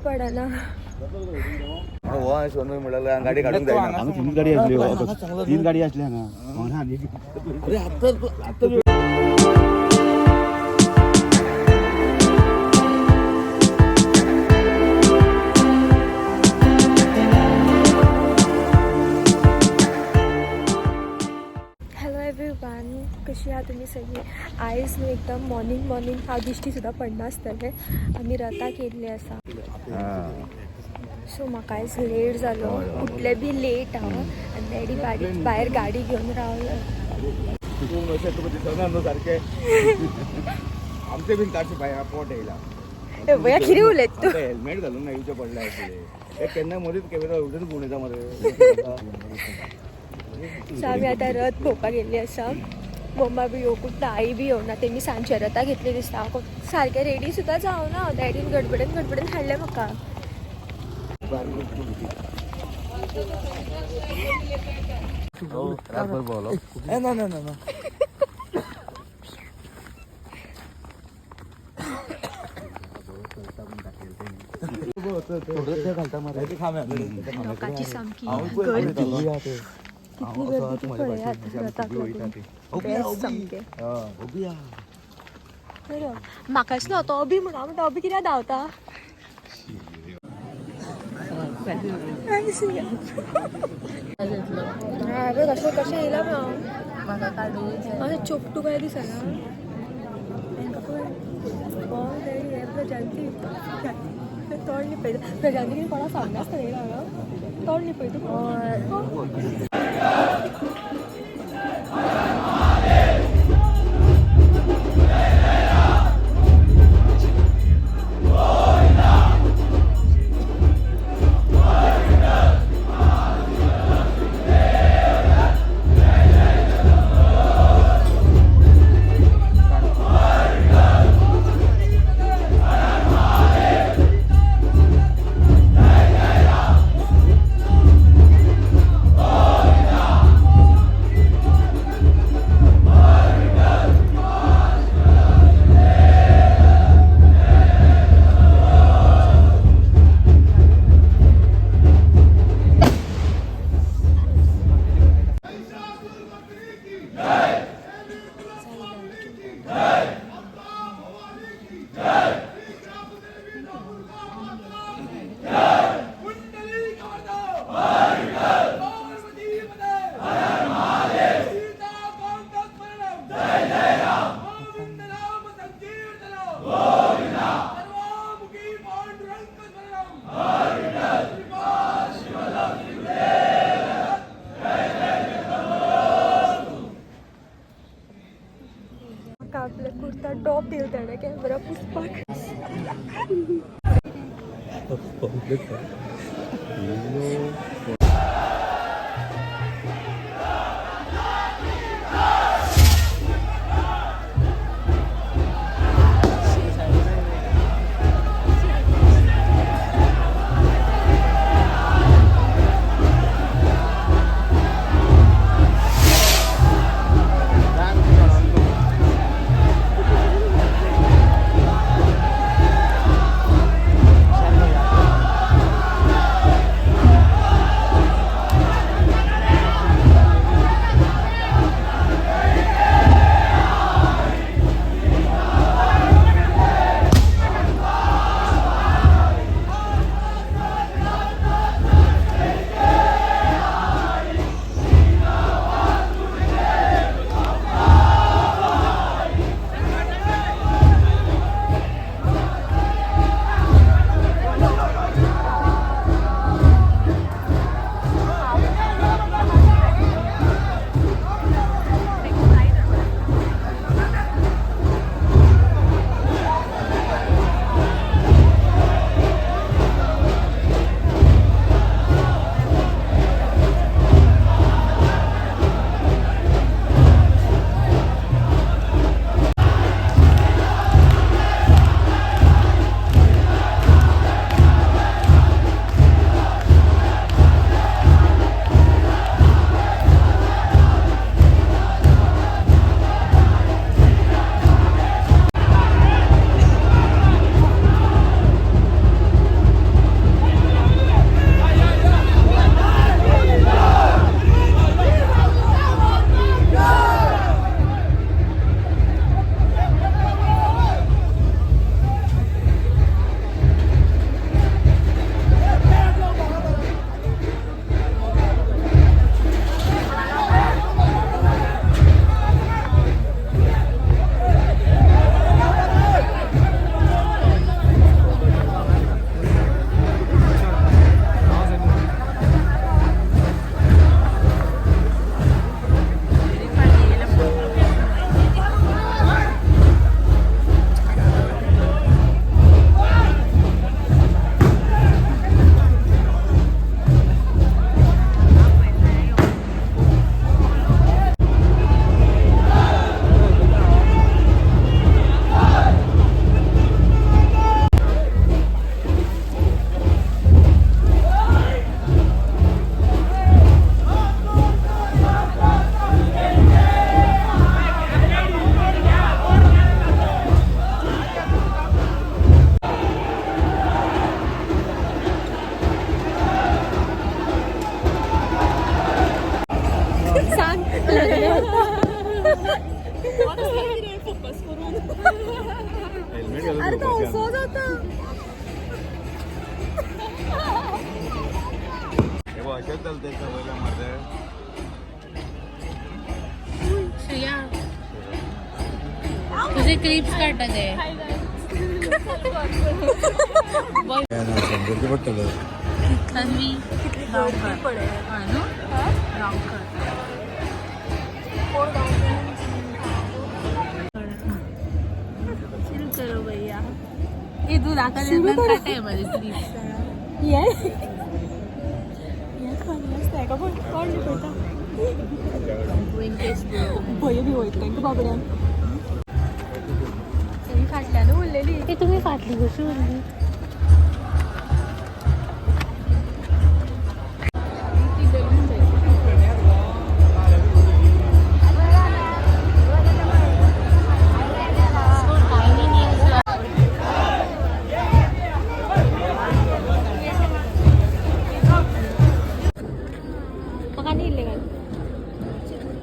पडना सोनू मिळाला गाडी काढून जायना तीन गाडी असली तीन गाडी असल्या ना अरे आता कशी आहात तुम्ही सगळी. आयज न्हू एकदम मॉर्निंग हांव दिश्टी सुद्दां पडनासतलें. आमी रथा केल्ली आसा सो म्हाका आयज लेट जालो. उठले बी लेट हांव आनी डॅडी भायर गाडी घेवन रावलो. आमचे बीन काडचे भायर पोट येयला भया कितें उलयता तूं. हेल्मेट घालून ना येवचें पडलें आशिल्लें केन्ना मदींच कॅमेरा उलटून गुण येता मरे. सो आमी आतां रथ पळोवपाक गेल्ली आसा. मम्मा बी येवकूंना आई बी येवना. तेमी सांजचे रथा घेतली दिसता. हांव सारकें रेडी सुद्दां जावना. डॅडीन गडबडीन हाडलें म्हाका. ना लोकांची सामकी गर्दी. कितली गर्दी तूं पळयात रथाक सामकें. म्हाकाच न्हू तो बी म्हणा म्हणटा बी कित्याक धांवता. कशें येयला म्हाका काडून चोपटू काय दिसना. प्रजांती तोंड लिपयता. प्रजांती कितें कोणाक सांगनासतना येयला तोंड लिपयता. आपल्या कुर्ता टॉप दिल ताणें कॅमेरा पुसपाक. असेच चालते सवयला मध्ये श्रेया तुझे क्लिप्स काढतात आहे तन्वी शुरू करो भैया ये तू दाखल काटे माझे क्लिप्स बोललेली तुम्ही फाटली कशी बोलली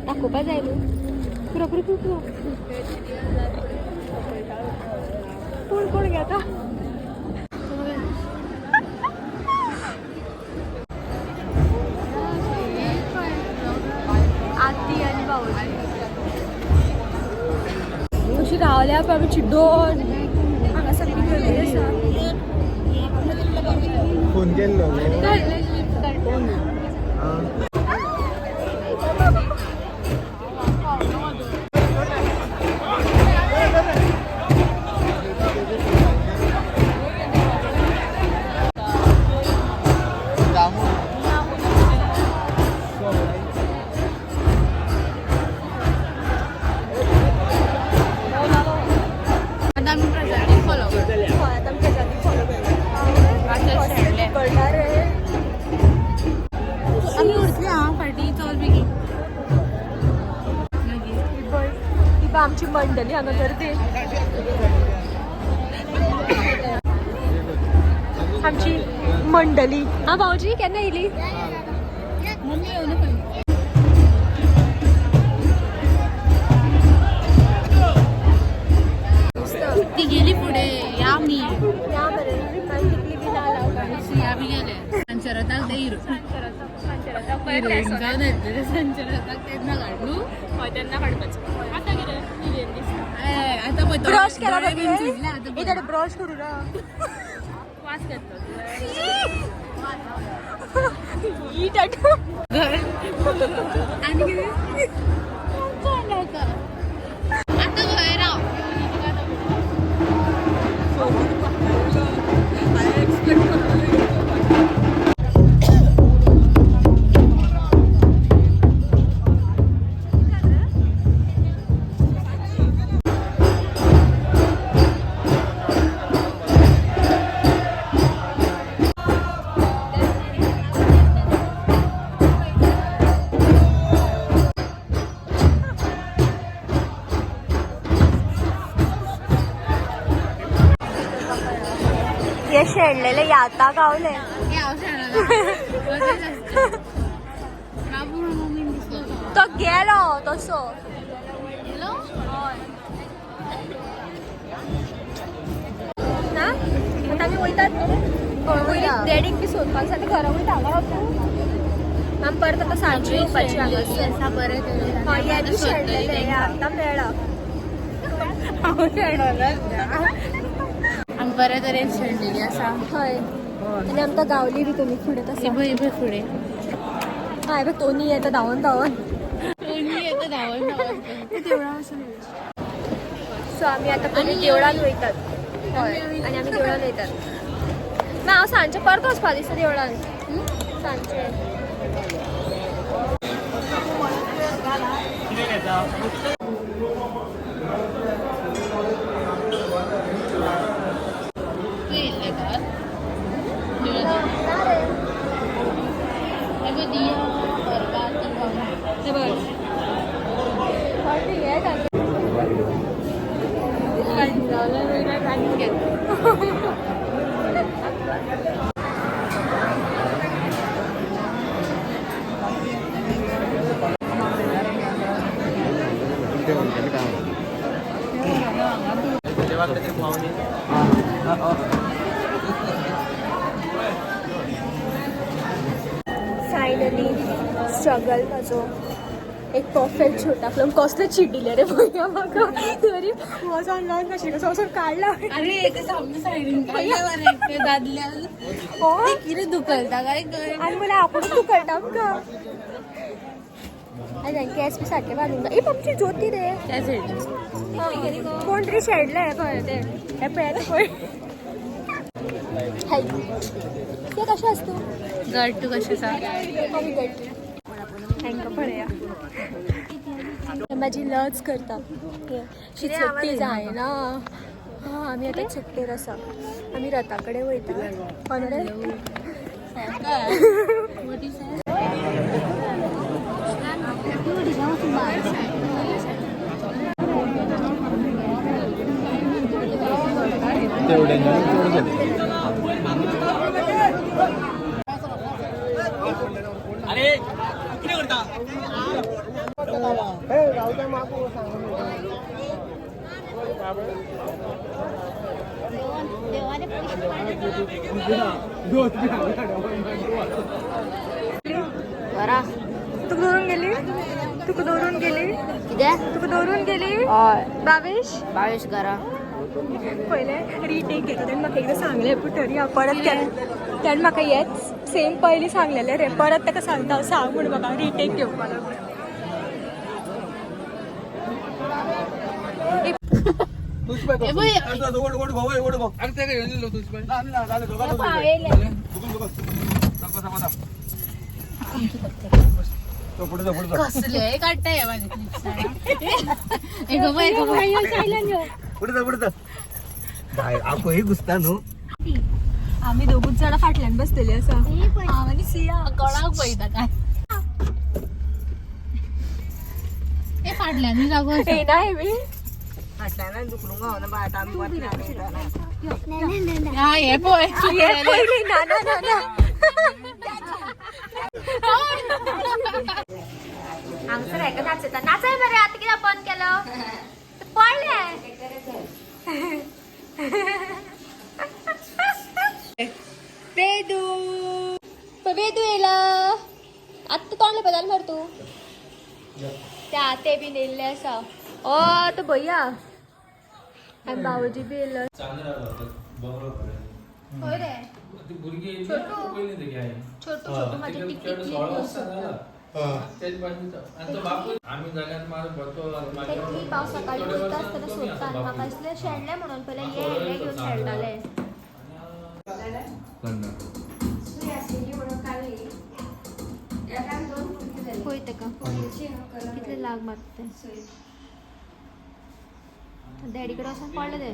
दाखोवपा जाय न्हू पुरो पुरो पुरो पुरो कोण कोण घेता आती आनी बावजी अशी रावल्या पळय आमी चिड्डोन हांगा सगळी गर्दी आसा फोन केल्लो आमची मंडळी हांगा गर्दी आमची मंडळी हा भाऊजी केन्ना येयली ती गेली पुढे या मी या बरें आनी कितली बी ना लावपाची सिया बी गेले संचरताक दे हिरो जाऊन येतले संचरताक तेन्ना काढलू तेन्ना काडपाचें आतां कितें आता ब्रश केला आता ब्रश करू ना वास आता घर राव हे शेणलेले याता गावले तो गेलो तसो ना आता आमी वयतात डॅडीक बी सोदपाक जाय घरा वयता हांगा आमी परत आतां सांजची येवपाची हांगा बरें हय हे बी शेणलेले हे आतां मेळ्ळा आमी बरे तरेन शेणलेली आसा हय आनी आमकां गावली बी तुमी फुडें तसो इबय फुडें हय बघ तोनी येता धांवन धांवन येता धांवन धांवन देवळा सो आमी आतां पयलीं देवळान वयतात हय आनी आमी देवळान वयतात ना हांव सांजचें परत वचपा दिसता देवळान सांजचें तेव्हा फायनली स्ट्रगल म्हजो एक परफेक्ट छोटा फिल्म कसले चिडिले रे भैया म्हाका तरी वचोन लॉन कशी कसो वचोन काडला अरे एक सामने सायडीन काडले दादल्या कितें दुखलता काय कळना. आणि मला आपण तू कळटा आमकां आणि केस बी सारखे घालूंक ए पक्षी ज्योती रे त्या सायडीन कोण तरी शेडले खंय ते हे पळय पळय हाय ते कशें आसा तूं गट तू कशें आसा हांकां पळया माझी लज करता शी चट्टी जायना हां आमी आतां चट्टेर आसा आमी रथा कडेन वयता कोण रे बरा तू दौरून गेली तुका दौरून गेली कितें तुका दौरून गेली हय बावेश 22 घरा पहिले रिटेक घेता तेणें म्हाका एकदां सांगलें पूण तरी हांव परत तेणें म्हाका हेच सेम पयलीं सांगलेलें रे परत ताका सांगता सांग म्हूण म्हाका रिटेक घेवपा लागून कसले काढताय माझे ही घुसता न्हू आमी दोगूच जाणां फाटल्यान बसलेली आसा हांव आनी सिया कळाक पळयता काय हे फाटल्यान जागो येना हे बी हे पळय हे पयलीं ना ना ना ना हांगसर हेका नाचयता नाचय मरे आतां कित्याक बंद केलो पडले वेदू वेदू येला आत्ता तोंडले बदल मर तू त्या ते बी येयल्ले आसा ओ तो भैया आनी बावजी बी येयल्लो होय रे छोटू छोटू छोटू माझी टिकेटली पाव सकाळी वयता आसतना सोदता आनी म्हाका दिसलें शेणलें म्हणून पयलें हे घेवन शेणटाले पळय ताका कितले लाग मारता ते डॅडी कडेन वचून पडले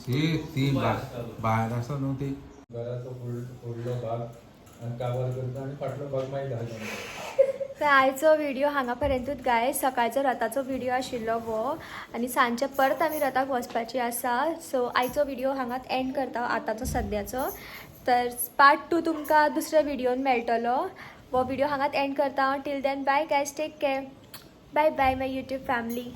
ते ती भायर आसा न्हू ती घराचो फुडलो भाग आनी काबार करता आनी फाटलो भाग मागीर घालता. तर आयचो व्हिडिओ हांगा पर्यंतूच गाय सकाळचो रथाचो व्हिडिओ आशिल्लो वो आनी सांजचे परत आमी रथाक वचपाची आसा सो आयचो व्हिडिओ हांगाच एंड करता आतांचो सद्याचो तर पार्ट 2 तुमकां दुसऱ्या व्हिडिओन मेळटलो वो व्हिडिओ हांगाच एंड करता till then bye guys take care bye bye my YouTube family.